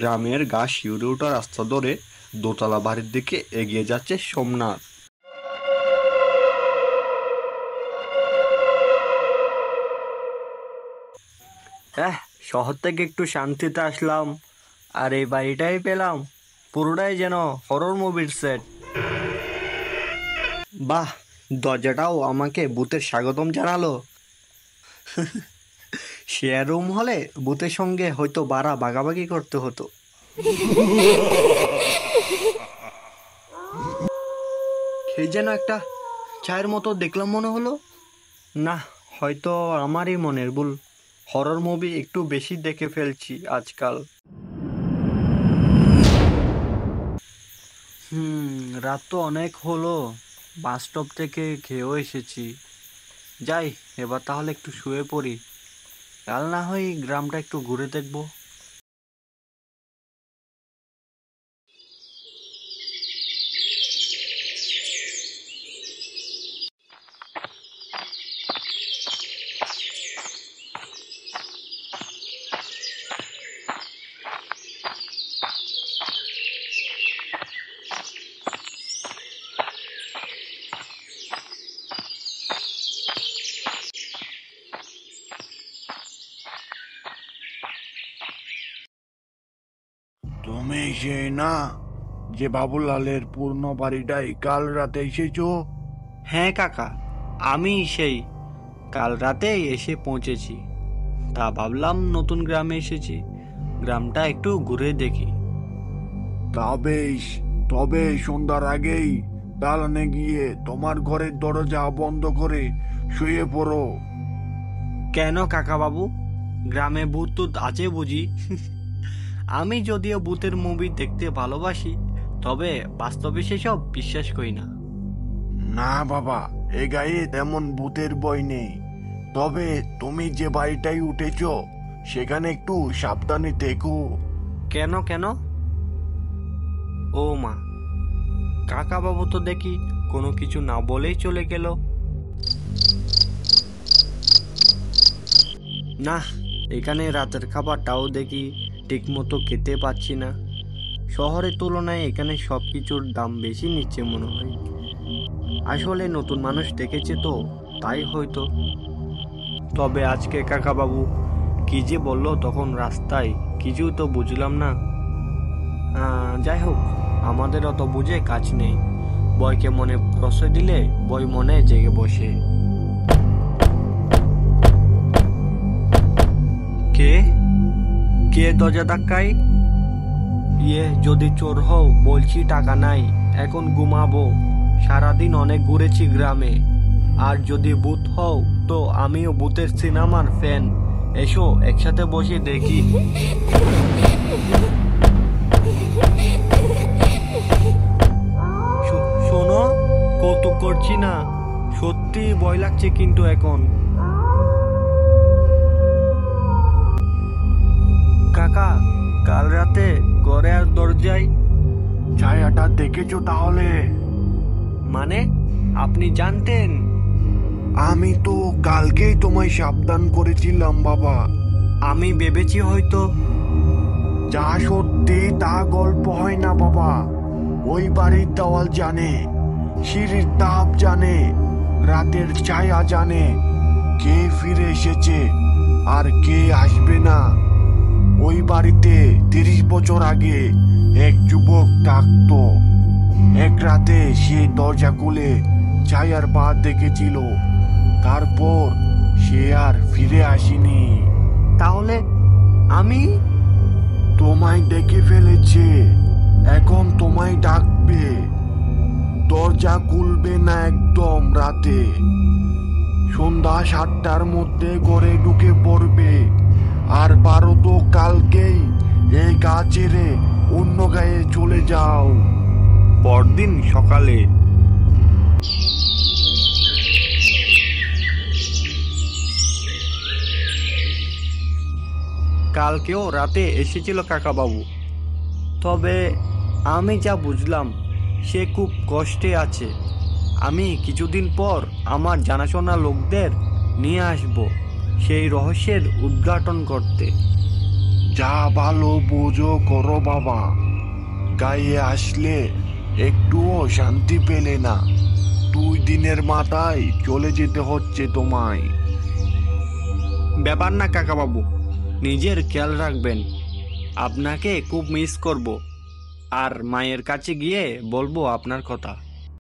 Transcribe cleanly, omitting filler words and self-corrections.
গ্রামের গা শিউরে ওঠা রাস্তা ধরে দোতলা বাড়ির দিকে এগিয়ে যাচ্ছে সোমনাথ। শহর থেকে একটু শান্তিতে আসলাম, আর এই বাড়িটাই পেলাম, পুরোটাই যেন হরর মুভির সেট। বাহ, দরজাটাও আমাকে ভূতের স্বাগতম জানালো। শেয়ার রুম হলে ভূতের সঙ্গে হয়তো ভাড়া ভাগাভাগি করতে হতো। এই যেন একটা ছায়ের মতো দেখলাম মনে হলো। না, হয়তো আমারই মনের ভুল, হরর মুভি একটু বেশি দেখে ফেলছি আজকাল। রাত তো অনেক হলো, বাস স্টপ থেকে খেয়েও এসেছি। যাই, এবার তাহলে একটু শুয়ে পড়ি, কাল না হয় গ্রামটা একটু ঘুরে দেখবো। তুমি সেই না যে বাবুলালের পূর্ণ বাড়িটাই কাল রাতে এসেছো? হ্যাঁ কাকা, আমি সেই কাল রাতেই এসে পৌঁছেছি। তা ভাবলাম নতুন গ্রামে এসেছি, গ্রামটা একটু ঘুরে দেখি। তা বেশ, তবে সন্ধ্যার আগেই দালানে গিয়ে তোমার ঘরের দরজা বন্ধ করে শুয়ে পড়ো। কেন কাকা বাবু, গ্রামে ভূত টুত আছে বুঝি? আমি যদিও ভূতের মুভি দেখতে ভালোবাসি, তবে বাস্তবে সেসব বিশ্বাস করি না। না বাবা, এ গায়ে তেমন ভূতের ভয় নেই, তবে তুমি যে বাড়িটাই উঠেছো সেখানে একটু সাবধানে থেকো। কেন কেন? ও মা, কাকা বাবু তো দেখি কোনো কিছু না বলেই চলে গেল। না, এখানে রাতের খাবারটাও দেখি ঠিক মতো খেতে পাচ্ছি না। শহরের তুলনায় এখানে সব কিছুর দাম বেশি নিচ্ছে মনে হয়। আসলে নতুন মানুষ দেখেছে তো, তাই হয়তো। তবে আজকে কাকা বাবু কি যে বললো তখন রাস্তায়, কিছু তো বুঝলাম না। যাই হোক, আমাদের অত বুঝে কাজ নেই, বয়কে মনে প্রশ্রয় দিলে বই মনে জেগে বসে। কে কে দরজা ধাক্কাই? যদি চোর হও বলছি, টাকা নাই, এখন ঘুমাবো। সারাদিন অনেক ঘুরেছি গ্রামে। আর যদি ভূত হও তো আমিও ভূতের সিনেমার ফ্যান, এসো একসাথে বসে দেখি। শোনো, কৌতুক করছি না, সত্যি ভয় লাগছে কিন্তু এখন। কাকা, কাল রাতে ঘরে আর দরজায় ছায়াটা দেখেছো তাহলে? মানে আপনি জানতেন? আমি তো কালকেই তোমায় সাবধান করেছিলাম বাবা। আমি ভেবেছি হয়তো। যা সত্যি তা গল্প হয় না বাবা। ওই বাড়ির দেওয়াল জানে, সিঁড়ির তাপ জানে, রাতের ছায়া জানে, কে ফিরে এসেছে আর কে আসবে না। ওই বাড়িতে 30 বছর আগে এক যুবক থাকতো। এক রাতে সে দরজা খুলে ছায়ার পা দেখেছিল, তারপর সে আর ফিরে আসেনি। তাহলে আমি? তোমায় দেখে ফেলেছে, এখন তোমায় ডাকবে। দরজা খুলবে না একদম রাতে, সন্ধ্যা 7টার মধ্যে ঘরে ঢুকে পড়বে। আর পারো তো কালকেই এই গা ছেড়ে অন্য গায়ে চলে যাও। পরদিন সকালে কালকেও রাতে এসেছিল কাকাবাবু, তবে আমি যা বুঝলাম সে খুব কষ্টে আছে। আমি কিছুদিন পর আমার জানাশোনা লোকদের নিয়ে আসব সেই রহস্যের উদ্ঘাটন করতে। যা ভালো বোঝো করো বাবা। গায়ে আসলে একটুও শান্তি পেলে না, 2 দিনের মাথায় চলে যেতে হচ্ছে তোমায়। ব্যাপার না কাকাবাবু, নিজের খেয়াল রাখবেন। আপনাকে খুব মিস করব, আর মায়ের কাছে গিয়ে বলবো আপনার কথা।